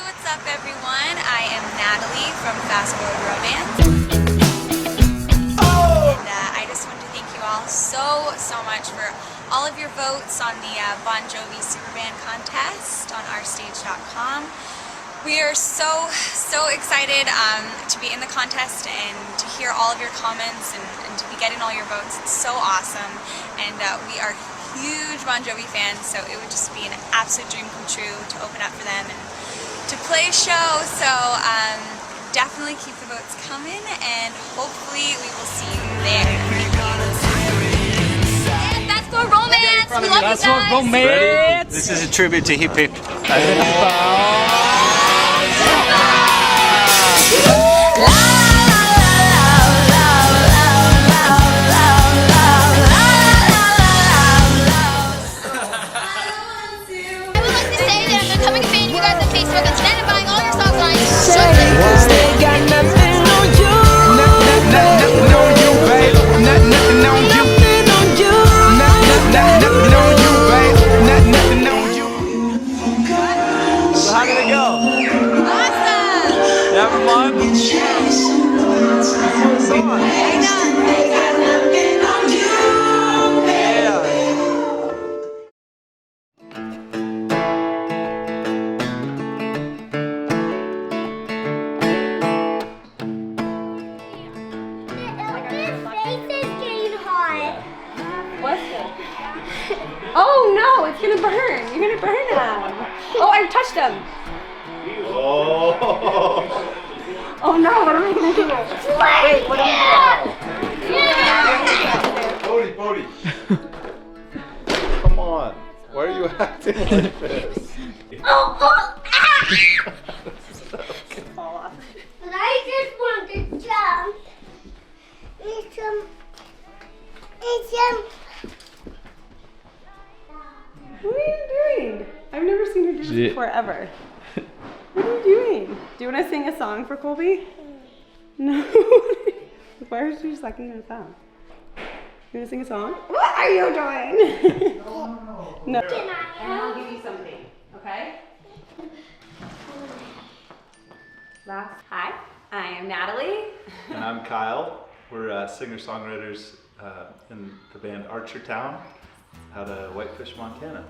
what's up everyone? I am Natalie from Fast Forward Romance. And I just want to thank you all so much for all of your votes on the Bon Jovi Superband contest on ourstage.com. We are so excited to be in the contest and to hear all of your comments and to be getting all your votes. It's so awesome, and we are huge Bon Jovi fans, so it would just be an absolute dream come true to open up for them and to play a show. So definitely keep the votes coming, and hopefully we will see you there. And that's for romance. We love That's you guys. for romance. This is a tribute to Hip Hip. Becoming a fan of you guys on Facebook and then buying all your songs on They got nothing on you. Nothing on you, babe. Nothing on you. Nothing on you, babe. Nothing on you. So how did it go? Awesome. You having fun? Oh no, it's gonna burn. You're gonna burn them. Oh, I touched them. Oh no, what am I gonna do? Wait, what am I Bodie. Come on. Why are you acting like this? I just want to jump. What are you doing? I've never seen her do this before, ever. What are you doing? Do you want to sing a song for Colby? No. Why is she sucking her thumb? You want to sing a song? What are you doing? No. Can I? And I'll give you something, okay? Last. Hi, I am Natalie. And I'm Kyle. We're singer-songwriters in the band Archertown out of Whitefish, Montana.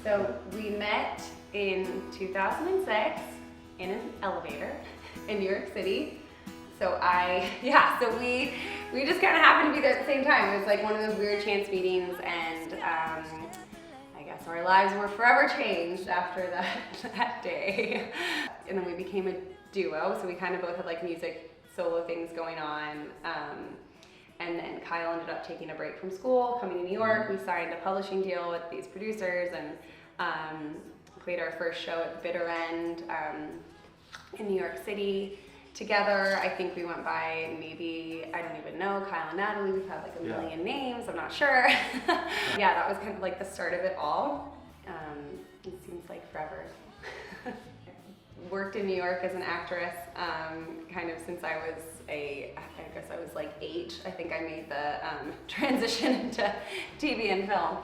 So we met in 2006 in an elevator in New York City. So we just kind of happened to be there at the same time. It was like one of those weird chance meetings, and I guess our lives were forever changed after that day. And then we became a duo, so we kind of both had like music solo things going on. And then Kyle ended up taking a break from school, coming to New York. We signed a publishing deal with these producers and played our first show at the Bitter End in New York City together. I think we went by maybe, I don't even know, Kyle and Natalie. We've had like a million names, I'm not sure. Yeah, that was kind of like the start of it all. It seems like forever. Worked in New York as an actress kind of since I guess I was like 8. I think I made the transition into TV and film.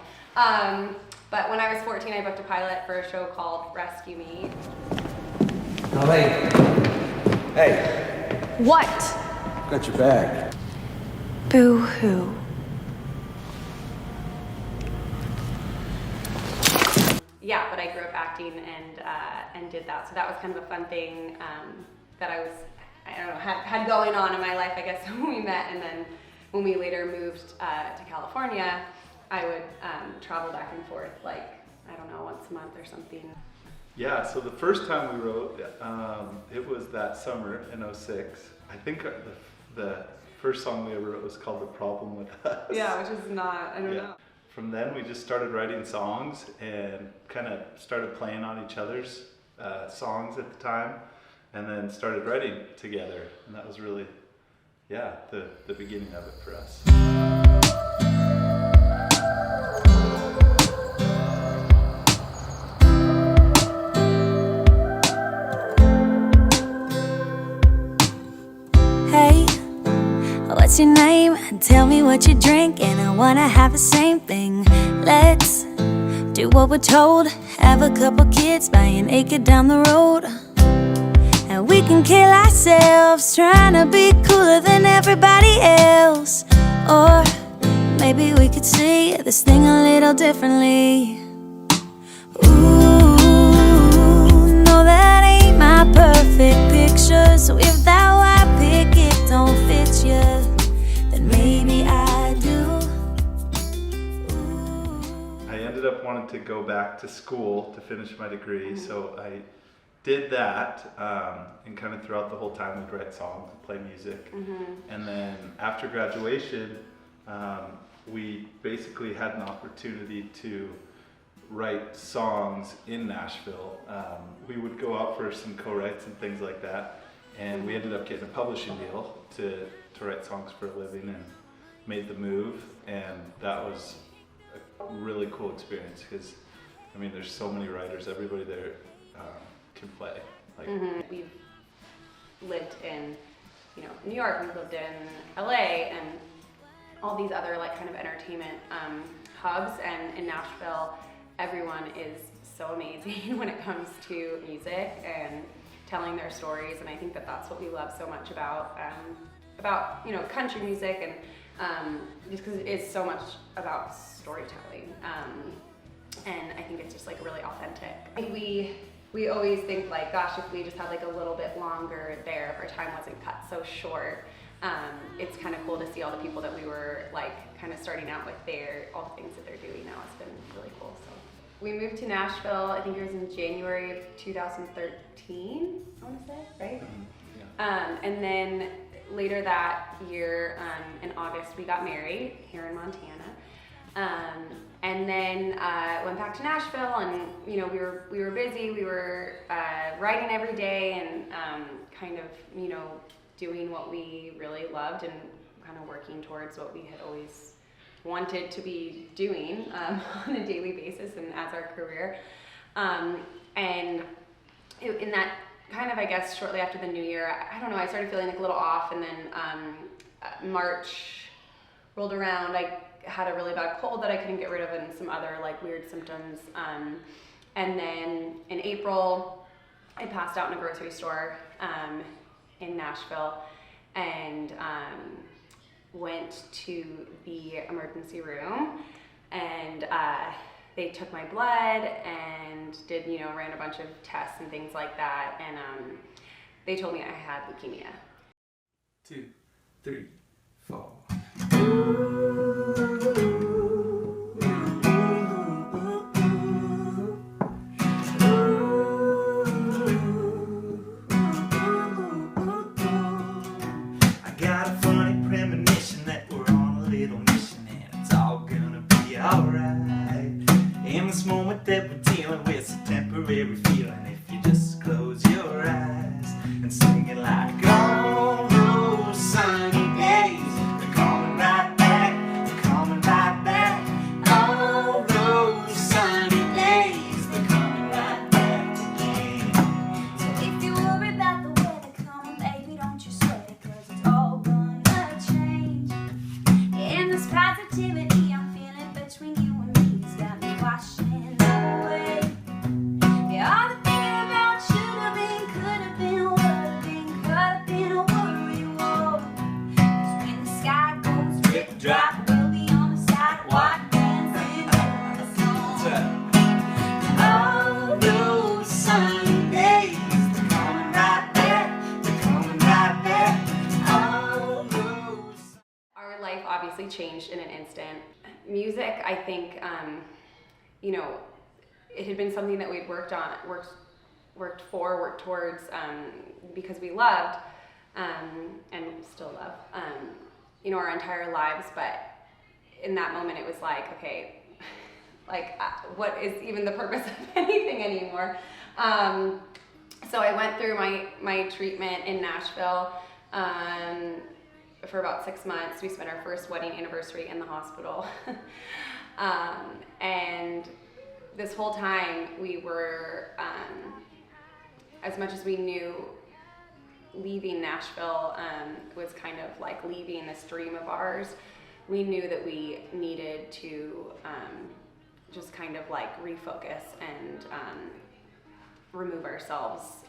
But when I was 14, I booked a pilot for a show called Rescue Me. Oh, hey. What? Got your bag. Boo-hoo. Yeah, but I grew up acting and did that. So that was kind of a fun thing that I don't know, had going on in my life, I guess, when we met. And then when we later moved to California, I would travel back and forth like, I don't know, once a month or something. Yeah, so the first time we wrote, it was that summer in '06. I think the first song we ever wrote was called The Problem With Us. Yeah, which is not, I don't know. From then we just started writing songs and kind of started playing on each other's songs at the time, and then started writing together, and that was really, yeah, the beginning of it for us. Hey, what's your name? Tell me what you drink, and I wanna have the same thing. Let's do what we're told, have a couple kids, buy an acre down the road. we can kill ourselves trying to be cooler than everybody else. Or maybe we could see this thing a little differently. Ooh, no, that ain't my perfect picture. So if that white picket don't fit you, then maybe I do. I ended up wanting to go back to school to finish my degree, so I did that, and kind of throughout the whole time we'd write songs and play music. And then after graduation, we basically had an opportunity to write songs in Nashville. We would go out for some co-writes and things like that, and we ended up getting a publishing deal to write songs for a living, and made the move. And that was a really cool experience because, I mean, there's so many writers. Everybody there can play. Like, We've lived in, New York. We've lived in LA and all these other like kind of entertainment hubs. And in Nashville, everyone is so amazing when it comes to music and telling their stories. And I think that that's what we love so much about country music, and just because it's so much about storytelling. And I think it's just like really authentic. We always think like, gosh, if we just had like a little bit longer there, if our time wasn't cut so short, it's kind of cool to see all the people that we were like kind of starting out with all the things that they're doing now. It's been really cool. So we moved to Nashville, I think it was in January of 2013, I want to say, right? And then later that year, in August, we got married here in Montana. And then went back to Nashville, and we were busy. We were writing every day, and kind of doing what we really loved, and kind of working towards what we had always wanted to be doing on a daily basis and as our career. And in that kind of, I guess, shortly after the new year, I don't know, I started feeling like a little off, and then March rolled around. I had a really bad cold that I couldn't get rid of, and some other like weird symptoms. And then in April, I passed out in a grocery store in Nashville, and went to the emergency room, and they took my blood and did, ran a bunch of tests and things like that, and they told me I had leukemia. 2, 3, 4. That we're dealing with a temporary feeling. If you just close your eyes and sing it like all those sunny days, they're coming right back, they're coming right back. All those sunny days, they're coming right back again. So if you worry about the weather coming, baby, don't you sweat it, 'cause it's all gonna change. And this positivity I'm feeling between you and me has got me washing. Obviously changed in an instant. Music, I think, it had been something that we'd worked towards, because we loved, and still love, our entire lives. But in that moment, it was like, okay, like, what is even the purpose of anything anymore? So I went through my treatment in Nashville, for about 6 months. We spent our first wedding anniversary in the hospital. And this whole time we were, as much as we knew leaving Nashville was kind of like leaving this dream of ours, we knew that we needed to just kind of like refocus and remove ourselves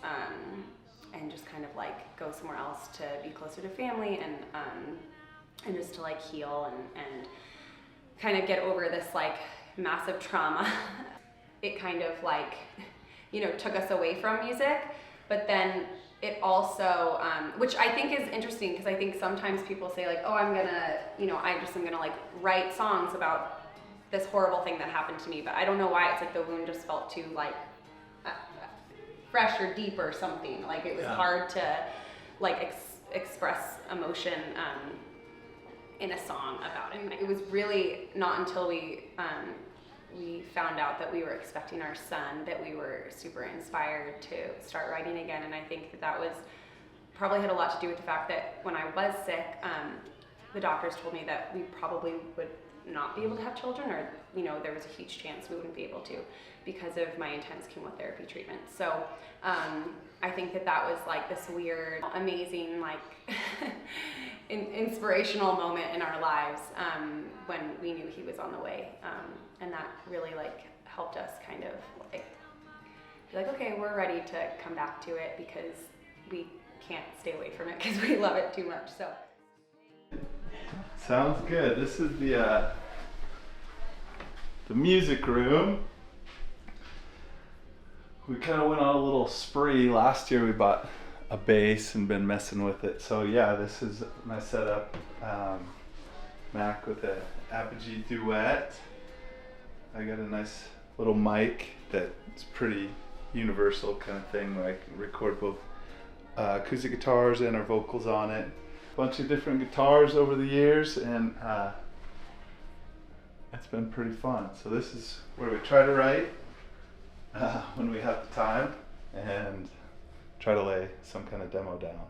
just kind of like go somewhere else to be closer to family and just to like heal and kind of get over this like massive trauma. It kind of like, you know, took us away from music, but then it also, which I think is interesting, because I think sometimes people say like, oh, I'm gonna, you know, I just am gonna like write songs about this horrible thing that happened to me, but I don't know why. It's like the wound just felt too like fresh or deep or something. Like it was hard to like express emotion in a song about it. And it was really not until we found out that we were expecting our son that we were super inspired to start writing again. And I think that was probably had a lot to do with the fact that when I was sick, the doctors told me that we probably would not be able to have children, or, you know, there was a huge chance we wouldn't be able to because of my intense chemotherapy treatment. So I think that was like this weird, amazing, like inspirational moment in our lives when we knew he was on the way. And that really like helped us kind of like be like, okay, we're ready to come back to it, because we can't stay away from it because we love it too much. So sounds good. This is the music room. We kind of went on a little spree. Last year we bought a bass and been messing with it. So yeah, this is my setup. Mac with an Apogee Duet. I got a nice little mic that's pretty universal kind of thing, where I can record both acoustic guitars and our vocals on it. Bunch of different guitars over the years, and it's been pretty fun. So this is where we try to write when we have the time, and try to lay some kind of demo down.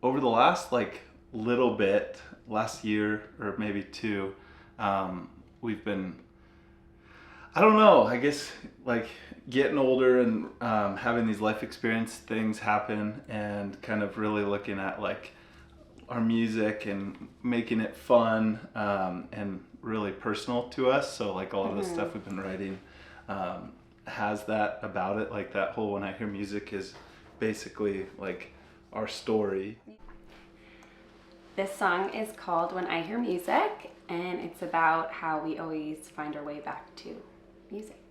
Over the last like little bit, last year or maybe two, we've been, I don't know, I guess like getting older and having these life experience things happen, and kind of really looking at like our music and making it fun and really personal to us. So like a lot of the stuff we've been writing has that about it. Like that whole When I Hear Music is basically like our story. this song is called When I Hear Music, and it's about how we always find our way back to music.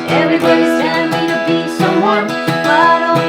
Everybody's telling me to be someone, but I don't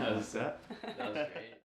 That was That was great.